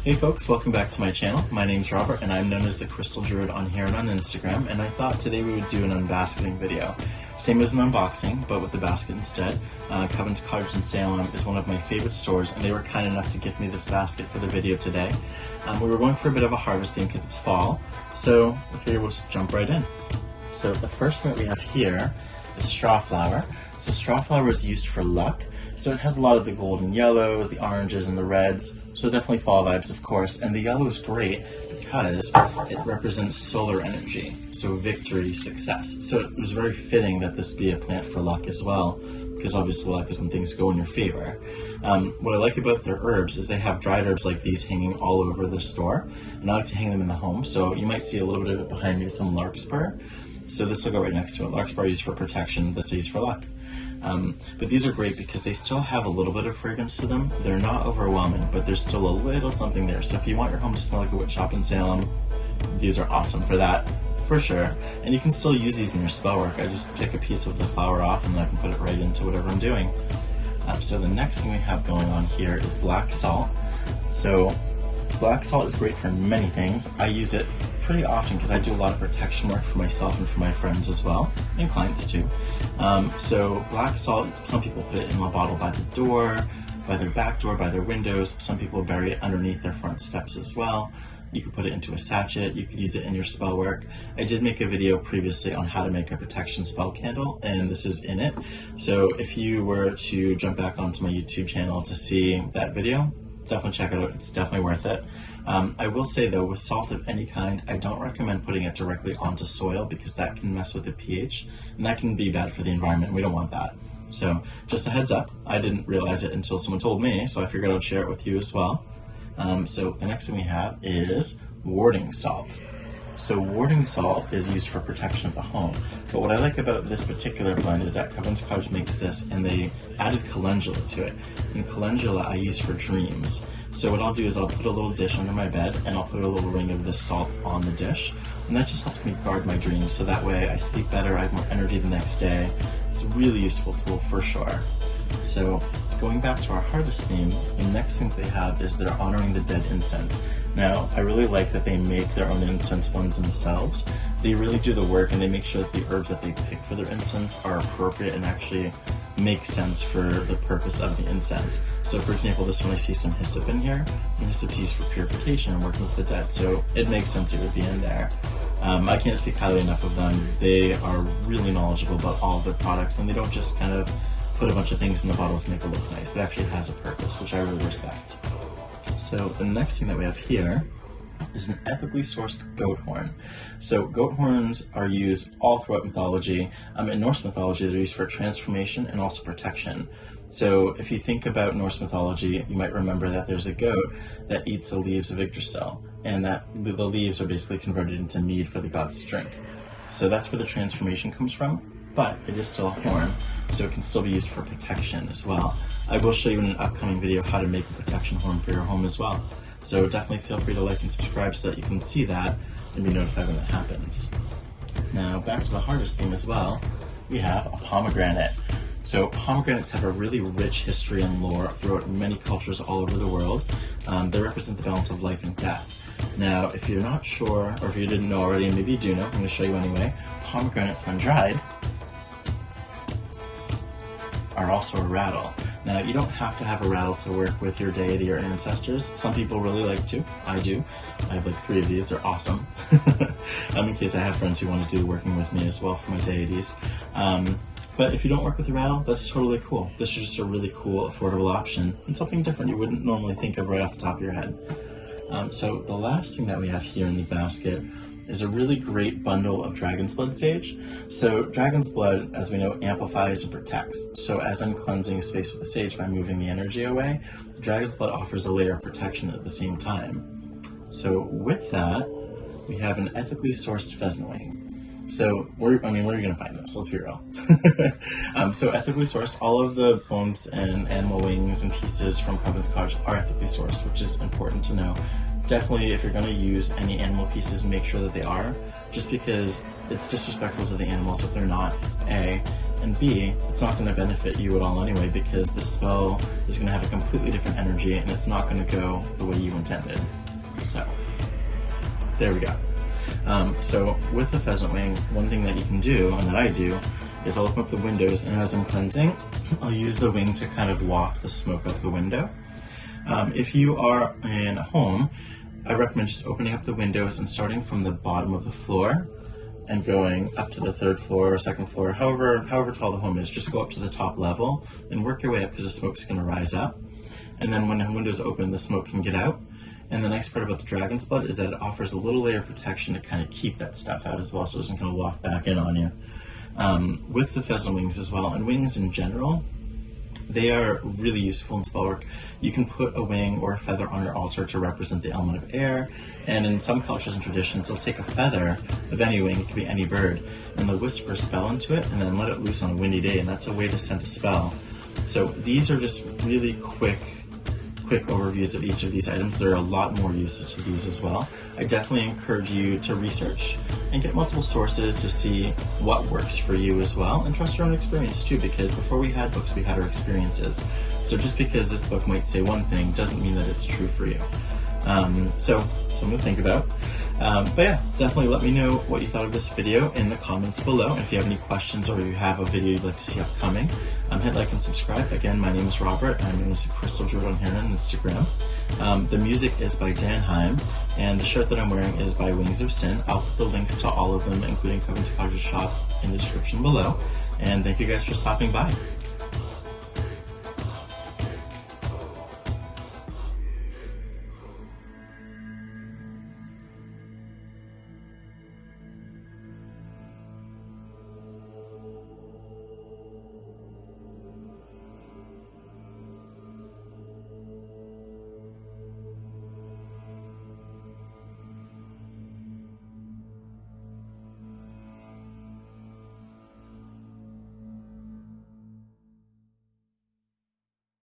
Hey folks, welcome back to my channel. My name's Robert and I'm known as the Crystal Druid on here and on Instagram, and I thought today we would do an unbasketing video. Same as an unboxing, but with the basket instead. Coven's Cottage in Salem is one of my favorite stores, and they were kind enough to give me this basket for the video today. We were going for a bit of a harvesting because it's fall, so I figured we'll just jump right in. So the first thing that we have here is straw flower. So straw flower is used for luck. So it has a lot of the golden yellows, the oranges, and the reds. So definitely fall vibes, of course. And the yellow is great because it represents solar energy. So victory, success. So it was very fitting that this be a plant for luck as well, because obviously luck is when things go in your favor. What I like about their herbs is they have dried herbs like these hanging all over the store. And I like to hang them in the home. So you might see a little bit of it behind me, some larkspur. So this will go right next to it. Larkspur is used for protection, this is for luck. But these are great because they still have a little bit of fragrance to them. They're not overwhelming, but there's still a little something there. So if you want your home to smell like a witch shop in Salem, these are awesome for that, for sure. And you can still use these in your spell work. I just pick a piece of the flower off and then I can put it right into whatever I'm doing. So the next thing we have going on here is black salt. So black salt is great for many things. I use it pretty often because I do a lot of protection work for myself and for my friends as well, and clients too. So black salt, some people put it in a bottle by the door, by their back door, by their windows. Some people bury it underneath their front steps as well. You could put it into a sachet, you could use it in your spell work. I did make a video previously on how to make a protection spell candle, and this is in it. So if you were to jump back onto my YouTube channel to see that video, definitely check it out, it's definitely worth it. I will say though, with salt of any kind, I don't recommend putting it directly onto soil because that can mess with the pH, and that can be bad for the environment. We don't want that. So just a heads up, I didn't realize it until someone told me, so I figured I'd share it with you as well. So the next thing we have is warding salt. So warding salt is used for protection of the home. But what I like about this particular blend is that Coven's Cottage makes this and they added calendula to it. And calendula I use for dreams. So what I'll do is I'll put a little dish under my bed and I'll put a little ring of this salt on the dish. And that just helps me guard my dreams. So that way I sleep better, I have more energy the next day. It's a really useful tool for sure. So going back to our harvest theme, the next thing they have is they're honoring the dead incense. Now, I really like that they make their own incense ones themselves. They really do the work and they make sure that the herbs that they pick for their incense are appropriate and actually make sense for the purpose of the incense. So for example, this one I see some hyssop in here, and hyssop is used for purification and working with the dead, so it makes sense it would be in there. I can't speak highly enough of them. They are really knowledgeable about all of their products, and they don't just kind of put a bunch of things in the bottle to make it look nice. It actually has a purpose, which I really respect. So the next thing that we have here is an ethically sourced goat horn. So goat horns are used all throughout mythology. In Norse mythology, they're used for transformation and also protection. So if you think about Norse mythology, you might remember that there's a goat that eats the leaves of Yggdrasil, and that the leaves are basically converted into mead for the gods to drink. So that's where the transformation comes from. But it is still a horn, so it can still be used for protection as well. I will show you in an upcoming video how to make a protection horn for your home as well. So definitely feel free to like and subscribe so that you can see that and be notified when that happens. Now back to the harvest theme as well, we have a pomegranate. So pomegranates have a really rich history and lore throughout many cultures all over the world. They represent the balance of life and death. Now, if you're not sure, or if you didn't know already, and maybe you do know, I'm going to show you anyway, pomegranates when dried are also a rattle. Now, you don't have to have a rattle to work with your deity or ancestors. Some people really like to. I do. I have like 3 of these. They're awesome. In case I have friends who want to do working with me as well for my deities. But if you don't work with a rattle, that's totally cool. This is just a really cool, affordable option and something different you wouldn't normally think of right off the top of your head. So the last thing that we have here in the basket is a really great bundle of Dragon's Blood sage. So Dragon's Blood, as we know, amplifies and protects. So as I'm cleansing a space with the sage by moving the energy away, Dragon's Blood offers a layer of protection at the same time. So with that, we have an ethically sourced Pheasant Wing. So, where are you going to find this? Let's be real. So ethically sourced, all of the bones and animal wings and pieces from Coven's Cottage are ethically sourced, which is important to know. Definitely, if you're going to use any animal pieces, make sure that they are, just because it's disrespectful to the animals if they're not, A, and B, it's not going to benefit you at all anyway, because the spell is going to have a completely different energy and it's not going to go the way you intended. So, there we go. So with the Pheasant Wing, one thing that you can do, and that I do, is I'll open up the windows, and as I'm cleansing, I'll use the wing to kind of walk the smoke out the window. If you are in a home, I recommend just opening up the windows and starting from the bottom of the floor and going up to the 3rd floor or 2nd floor, however tall the home is. Just go up to the top level and work your way up, because the smoke's going to rise up. And then when the windows open, the smoke can get out. And the nice part about the dragon's blood is that it offers a little layer of protection to kind of keep that stuff out as well, so it doesn't kind of walk back in on you. With the pheasant wings as well, and wings in general, they are really useful in spellwork. You can put a wing or a feather on your altar to represent the element of air, and in some cultures and traditions, they'll take a feather of any wing, it could be any bird, and they'll whisper a spell into it and then let it loose on a windy day, and that's a way to send a spell. So these are just really quick overviews of each of these items. There are a lot more uses to these as well. I definitely encourage you to research and get multiple sources to see what works for you as well, and trust your own experience too, because before we had books, we had our experiences. So just because this book might say one thing doesn't mean that it's true for you. So something to think about. But yeah, definitely let me know what you thought of this video in the comments below. And if you have any questions or you have a video you'd like to see upcoming, hit like and subscribe. Again, my name is Robert. I'm known as the Crystal Druid on here on Instagram. The music is by Danheim, and the shirt that I'm wearing is by Wings of Sin. I'll put the links to all of them, including Coven's Cottage shop, in the description below. And thank you guys for stopping by.